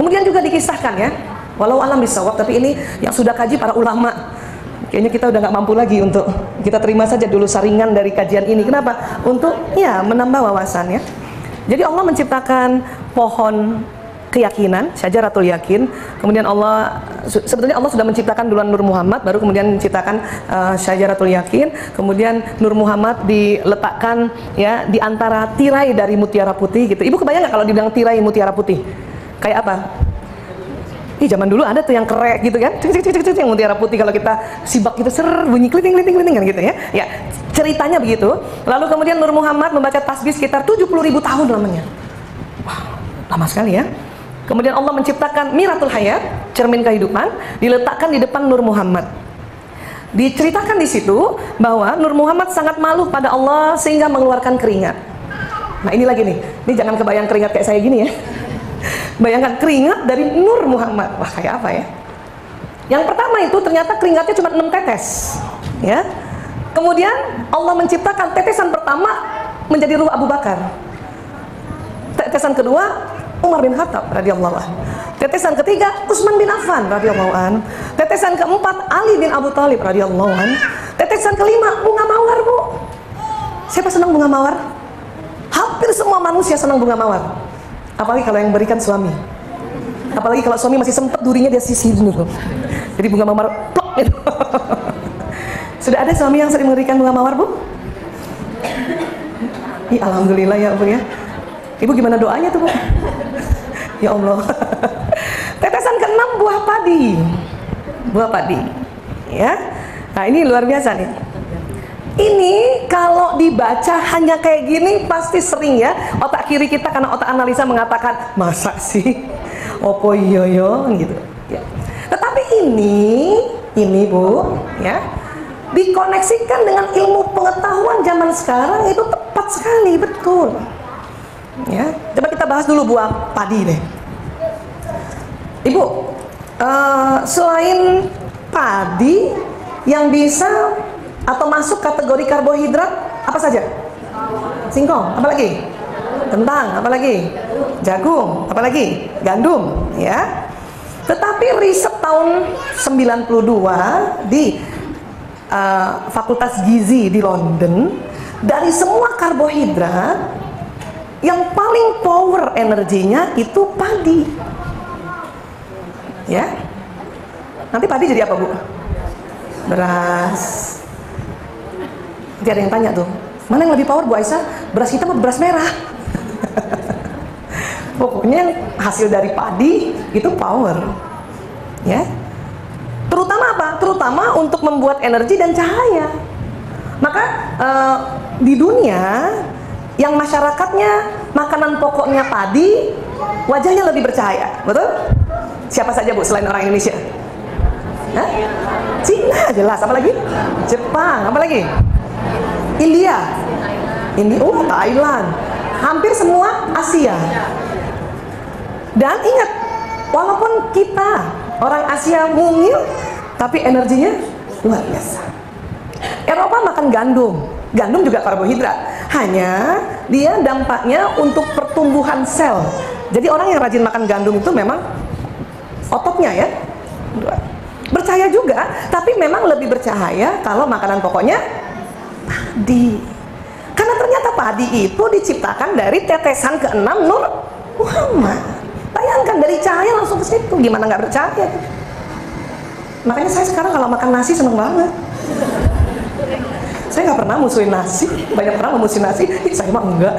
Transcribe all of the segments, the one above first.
Kemudian juga dikisahkan ya, walau alam bisawab, tapi ini yang sudah kaji para ulama. Kayaknya kita udah nggak mampu lagi untuk kita terima saja dulu saringan dari kajian ini. Kenapa? Untuk ya menambah wawasan ya. Jadi Allah menciptakan pohon keyakinan, syajaratul yakin. Kemudian sebetulnya Allah sudah menciptakan duluan Nur Muhammad, baru kemudian menciptakan syajaratul yakin. Kemudian Nur Muhammad diletakkan ya di antara tirai dari mutiara putih gitu. Ibu kebayang nggak kalau dibilang tirai mutiara putih? Kayak apa? Zaman dulu ada tuh yang kerek gitu kan, yang mutiara putih, kalau kita sibak gitu bunyi kliting kan gitu ya. Ya, ceritanya begitu. Lalu kemudian Nur Muhammad membaca tasbih sekitar 70.000 tahun lamanya. Wah, lama sekali ya. Kemudian Allah menciptakan Miratul Hayat, cermin kehidupan, diletakkan di depan Nur Muhammad. Diceritakan di situ bahwa Nur Muhammad sangat malu pada Allah sehingga mengeluarkan keringat. Nah ini lagi nih, ini jangan kebayang keringat kayak saya gini ya. Bayangkan keringat dari Nur Muhammad. Wah, kayak apa ya? Yang pertama itu ternyata keringatnya cuma 6 tetes ya. Kemudian Allah menciptakan tetesan pertama menjadi ruh Abu Bakar. Tetesan kedua Umar bin Khattab radhiyallahu anhu. Tetesan ketiga Utsman bin Affan radhiyallahu anhu. Tetesan keempat Ali bin Abu Thalib radhiyallahu anhu. Tetesan kelima bunga mawar, Bu. Siapa senang bunga mawar? Hampir semua manusia senang bunga mawar. Apalagi kalau yang berikan suami. Apalagi kalau suami masih sempat durinya dia sisihin dulu. Jadi bunga mawar plok gitu. Sudah ada suami yang sering memberikan bunga mawar, Bu? Alhamdulillah ya, Bu ya. Ibu gimana doanya tuh, Bu? Ya Allah. Tetesan ke-6 buah padi. Buah padi. Ya. Nah, ini luar biasa nih. Ini kalau dibaca hanya kayak gini pasti sering ya. Otak kiri kita karena otak analisa mengatakan, "Masa sih? Opo iya yo?" gitu. Ya. Tetapi ini Bu, ya. Dikoneksikan dengan ilmu pengetahuan zaman sekarang itu tepat sekali, betul. Ya, coba kita bahas dulu buah padi deh. Ibu, selain padi yang bisa atau masuk kategori karbohidrat apa saja? Singkong, apa lagi? Kentang, apa lagi? Jagung, apa lagi? Gandum, ya. Tetapi riset tahun 92 di Fakultas Gizi di London, dari semua karbohidrat yang paling power energinya itu padi. Ya. Nanti padi jadi apa, Bu? Beras. Nanti ada yang tanya tuh, mana yang lebih power, Bu Aisyah? Beras hitam atau beras merah? Pokoknya yang hasil dari padi itu power. Ya. Terutama apa? Terutama untuk membuat energi dan cahaya. Maka di dunia yang masyarakatnya makanan pokoknya padi, wajahnya lebih bercahaya, betul? Siapa saja, Bu, selain orang Indonesia? Hah? Cina jelas, apa lagi? Jepang, apa lagi? India, Thailand, hampir semua Asia. Dan ingat, walaupun kita orang Asia mungil, tapi energinya luar biasa. Eropa makan gandum, gandum juga karbohidrat. Hanya dia dampaknya untuk pertumbuhan sel. Jadi orang yang rajin makan gandum itu memang ototnya ya bercahaya juga, tapi memang lebih bercahaya kalau makanan pokoknya padi. Karena ternyata padi itu diciptakan dari tetesan ke-6 Nur Muhammad. Bayangkan dari cahaya langsung ke situ, gimana nggak bercahaya? Makanya saya sekarang kalau makan nasi seneng banget. Saya nggak pernah musuhin nasi, banyak pernah memusuhin nasi, saya mah enggak.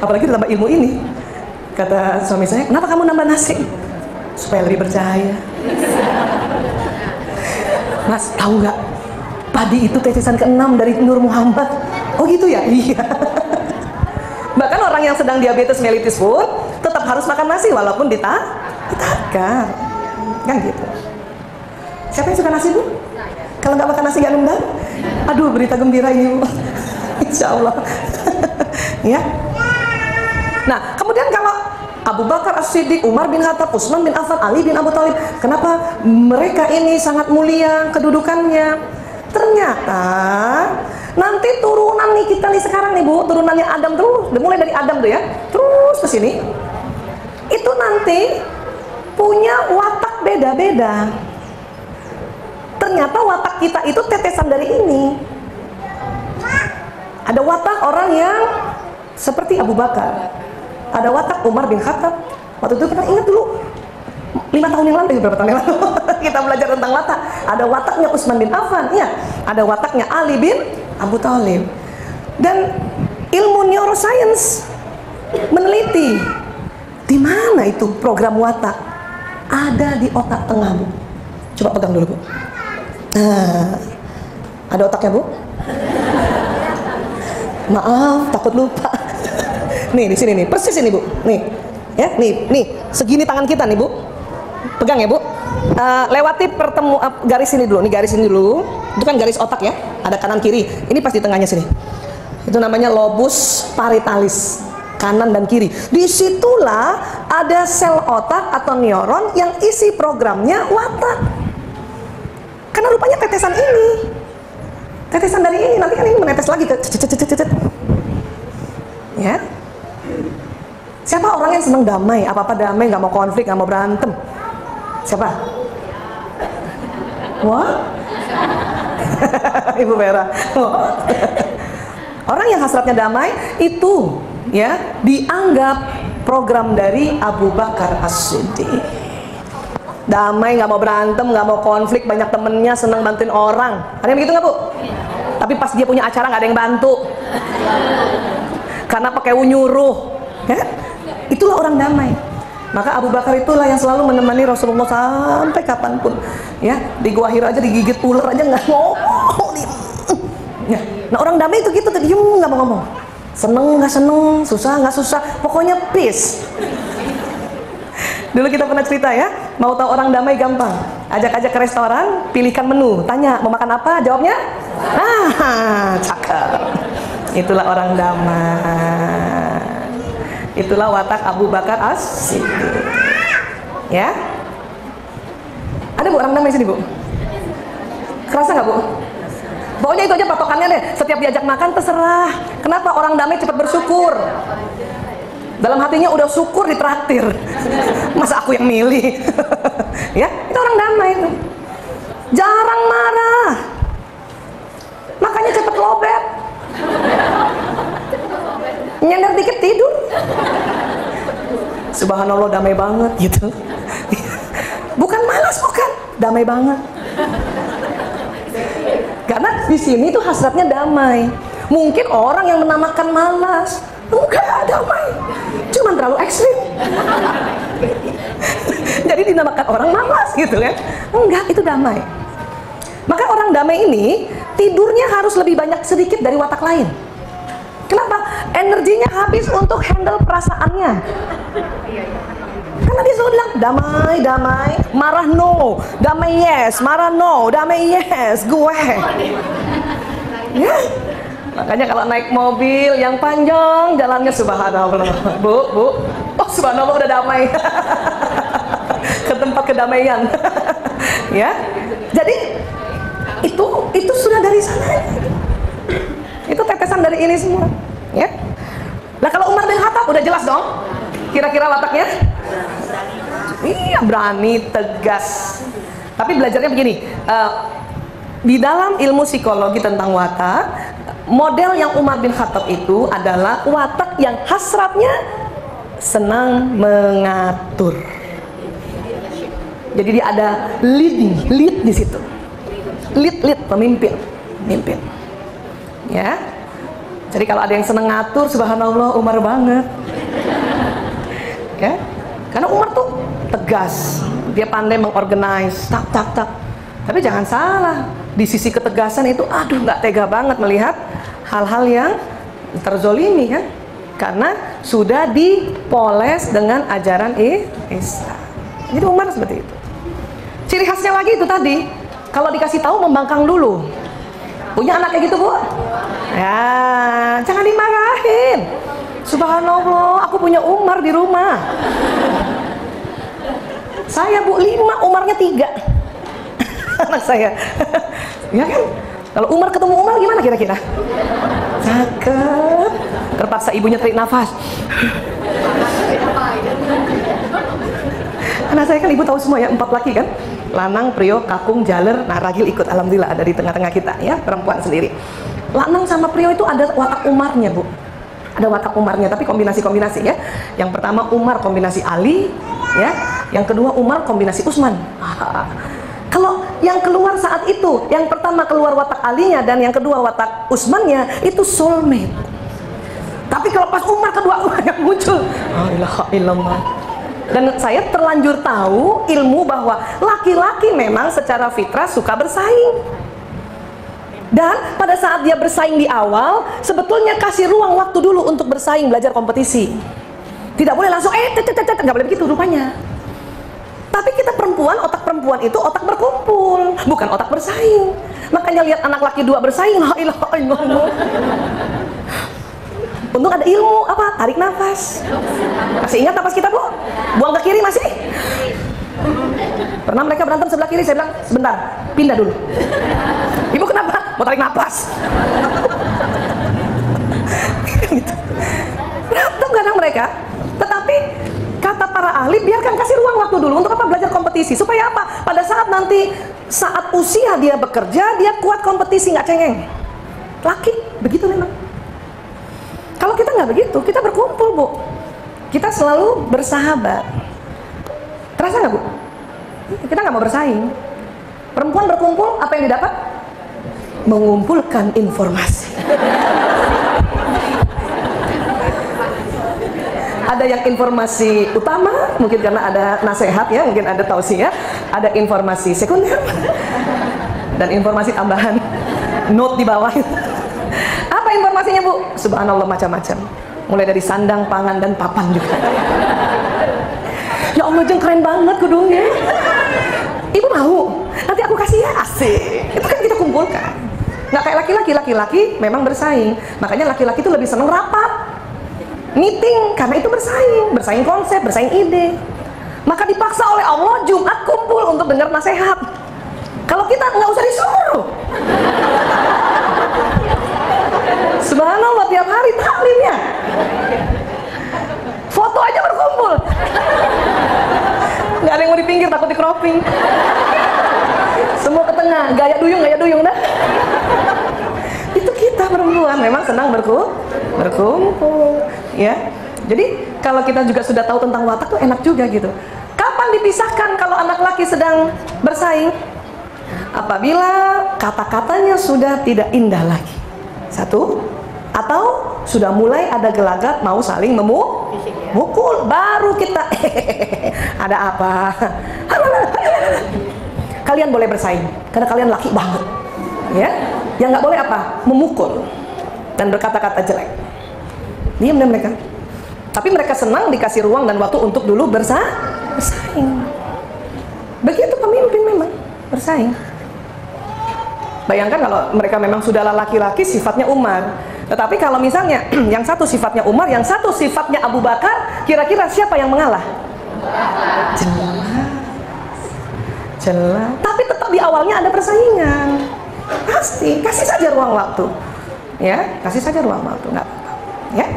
Apalagi ditambah ilmu ini. Kata suami saya, kenapa kamu nambah nasi? Supaya lebih bercahaya. Mas, tahu nggak? Padi itu tetesan ke-6 dari Nur Muhammad. Oh gitu ya? Iya. Bahkan orang yang sedang diabetes mellitus pun tetap harus makan nasi walaupun ditakar. Kan gitu. Siapa yang suka nasi, Bu? Kalau nggak makan nasi nggak nendang? Aduh, berita gembira ini, Bu. Insya Allah. Ya. Nah, kemudian kalau Abu Bakar As-Siddiq, Umar bin Khattab, Utsman bin Affan, Ali bin Abu Thalib, kenapa mereka ini sangat mulia kedudukannya? Ternyata nanti turunan nih kita nih sekarang nih, Bu, turunannya Adam terus, mulai dari Adam tuh ya, terus ke sini. itu nanti punya watak beda-beda. Ternyata watak kita itu tetesan dari ini. Ada watak orang yang seperti Abu Bakar, ada watak Umar bin Khattab. Waktu itu pernah ingat dulu 5 tahun yang lalu, berapa tahun yang lalu kita belajar tentang watak. Ada wataknya Utsman bin Affan, ya. Ada wataknya Ali bin Abu Thalib. Dan ilmu neuroscience meneliti di mana itu program watak. Ada di otak tengah, Bu. Coba pegang dulu, Bu. Nah, ada otaknya, Bu. Maaf, takut lupa. Nih di sini nih, persis ini, Bu. Nih, ya, nih, segini tangan kita nih, Bu. Pegang ya, Bu. Lewati garis ini dulu. Nih garis ini dulu. Itu kan garis otak ya. Ada kanan kiri. Ini pas di tengahnya sini. Itu namanya lobus parietalis, kanan dan kiri. Disitulah ada sel otak atau neuron yang isi programnya watak. Karena rupanya tetesan ini, tetesan dari ini, nanti kan ini menetes lagi ke ya. Siapa orang yang senang damai, apa-apa damai, nggak mau konflik, nggak mau berantem? Siapa? Wah, Ibu Vera. Orang yang hasratnya damai itu ya dianggap program dari Abu Bakar As-Siddiq. Damai, nggak mau berantem, nggak mau konflik, banyak temennya, senang bantuin orang. Ada yang begitu nggak, Bu? Tapi pas dia punya acara nggak ada yang bantu, karena pakai nyuruh, ya? Itulah orang damai. Maka Abu Bakar itulah yang selalu menemani Rasulullah sampai kapanpun. Ya, di Gua Hira aja digigit ular aja nggak ngomong. Ya. Nah orang damai itu gitu, diem nggak mau ngomong. Seneng nggak seneng, susah nggak susah, pokoknya peace. Dulu kita pernah cerita ya, mau tahu orang damai gampang. Ajak-ajak ke restoran, pilihkan menu, tanya mau makan apa, jawabnya, cakep. Itulah orang damai. Itulah watak Abu Bakar As-Siddiq. Ya, ada Bu orang damai sini, Bu? Kerasa nggak, Bu? Pokoknya itu aja patokannya deh. Setiap diajak makan terserah. Kenapa orang damai cepat bersyukur? Dalam hatinya udah syukur ditraktir. Masa aku yang milih? Ya, itu orang damai itu. Jarang marah. Makanya cepat lobet. Nyender dikit tidur. Subhanallah damai banget gitu. Bukan malas, bukan. Damai banget. Karena di sini tuh hasratnya damai. Mungkin orang yang menamakan malas, enggak damai, cuman terlalu ekstrim. Jadi dinamakan orang malas gitu kan? Enggak, itu damai. Maka orang damai ini tidurnya harus lebih banyak sedikit dari watak lain. Kenapa? Energinya habis untuk handle perasaannya. Karena dia selalu bilang damai, damai, marah no, damai yes, marah no, damai yes, gue. Ya. Makanya kalau naik mobil yang panjang jalannya subhanallah, Bu, oh subhanallah udah damai. Ke tempat kedamaian. Ya. Jadi itu sudah dari sana. Itu tetesan dari ini semua, ya. Nah kalau Umar bin Khattab udah jelas dong. Kira-kira wataknya? Iya, berani, tegas. Tapi belajarnya begini, di dalam ilmu psikologi tentang watak, model yang Umar bin Khattab itu adalah watak yang hasratnya senang mengatur. Jadi dia ada lead di situ. Lead, pemimpin. Ya. Jadi kalau ada yang senang ngatur, subhanallah Umar banget. Ya. Karena Umar tuh tegas, dia pandai mengorganize, tak. Tapi jangan salah, di sisi ketegasan itu, aduh nggak tega banget melihat hal-hal yang terzolimi kan? Karena sudah dipoles dengan ajaran Islam. Jadi Umar seperti itu. Ciri khasnya lagi itu tadi, kalau dikasih tahu membangkang dulu. Punya anak kayak gitu, Bu? Ya, jangan dimarahin. Subhanallah, aku punya Umar di rumah. Saya, Bu, 5, Umarnya 3. Anak saya. Ya kan? Kalau Umar ketemu Umar gimana kira-kira? Cakep. Terpaksa ibunya tarik nafas. Anak saya kan ibu tahu semua ya, 4 laki kan, Lanang, Prio, Kakung, Jaler. Nah Ragil ikut, alhamdulillah ada di tengah-tengah kita ya, perempuan sendiri. Lanang sama Prio itu ada watak Umarnya bu, ada watak Umarnya, tapi kombinasi-kombinasi ya. Yang pertama Umar kombinasi Ali ya, yang kedua Umar kombinasi Utsman. Kalau yang keluar saat itu, yang pertama keluar watak Alinya dan yang kedua watak Utsmannya, itu soulmate. Tapi kalau pas Umar kedua yang muncul, la ilaha illallah. Dan saya terlanjur tahu ilmu bahwa laki-laki memang secara fitrah suka bersaing. Dan pada saat dia bersaing di awal, sebetulnya kasih ruang waktu dulu untuk bersaing, belajar kompetisi. Tidak boleh langsung nggak boleh begitu rupanya. Tapi kita perempuan, otak perempuan itu otak berkumpul, bukan otak bersaing. Makanya lihat anak laki 2 bersaing, la ilaha illallah. Untung ada ilmu, apa? Tarik nafas. Masih ingat nafas kita, Bu? Buang ke kiri masih? Pernah mereka berantem sebelah kiri, saya bilang, sebentar, pindah dulu. Ibu kenapa? Mau tarik nafas. Gitu. Berantem kadang mereka. Tetapi kata para ahli, biarkan kasih ruang waktu dulu. Untuk apa? Belajar kompetisi. Supaya apa? Pada saat nanti, saat usia dia bekerja, dia kuat kompetisi, nggak cengeng. Laki, begitu memang. Kalau kita nggak begitu, kita berkumpul bu. Kita selalu bersahabat. Terasa nggak bu? Kita nggak mau bersaing. Perempuan berkumpul, apa yang didapat? Mengumpulkan informasi. Ada yang informasi utama, mungkin karena ada nasihat ya, mungkin ada tausiah. Ada informasi sekunder dan informasi tambahan, note di bawah. Apa informasinya bu? Subhanallah, macam-macam. Mulai dari sandang, pangan, dan papan juga. Ya Allah, jeng keren banget kudungnya. Ibu mau? Nanti aku kasih ya, asik. Itu kan kita kumpulkan. Nggak kayak laki-laki. Laki-laki memang bersaing. Makanya laki-laki itu lebih seneng rapat, meeting, karena itu bersaing konsep, bersaing ide. Maka dipaksa oleh Allah Jumat kumpul untuk dengar nasihat. Kalau kita nggak usah disuruh. Subhanallah, tiap hari taklimnya. Foto aja berkumpul. Nggak ada yang mau di pinggir, takut di cropping. Semua ke tengah, gaya duyung dah. Itu kita perempuan memang senang berkumpul ya. Jadi kalau kita juga sudah tahu tentang watak tuh enak juga gitu. Kapan dipisahkan kalau anak laki sedang bersaing? Apabila kata-katanya sudah tidak indah lagi. Satu, atau sudah mulai ada gelagat mau saling memukul, baru kita ada apa? Kalian boleh bersaing karena kalian laki banget ya. Yang nggak boleh apa? Memukul dan berkata-kata jelek. Diam deh mereka. Tapi mereka senang dikasih ruang dan waktu untuk dulu bersaing. Begitu pemimpin memang bersaing. Bayangkan kalau mereka memang sudah laki-laki sifatnya Umar. Tetapi kalau misalnya yang satu sifatnya Umar, yang satu sifatnya Abu Bakar, kira-kira siapa yang mengalah? Jelas. Tapi tetap di awalnya ada persaingan. Pasti, kasih saja ruang waktu. Ya, kasih saja ruang waktu, nggak apa-apa. Ya.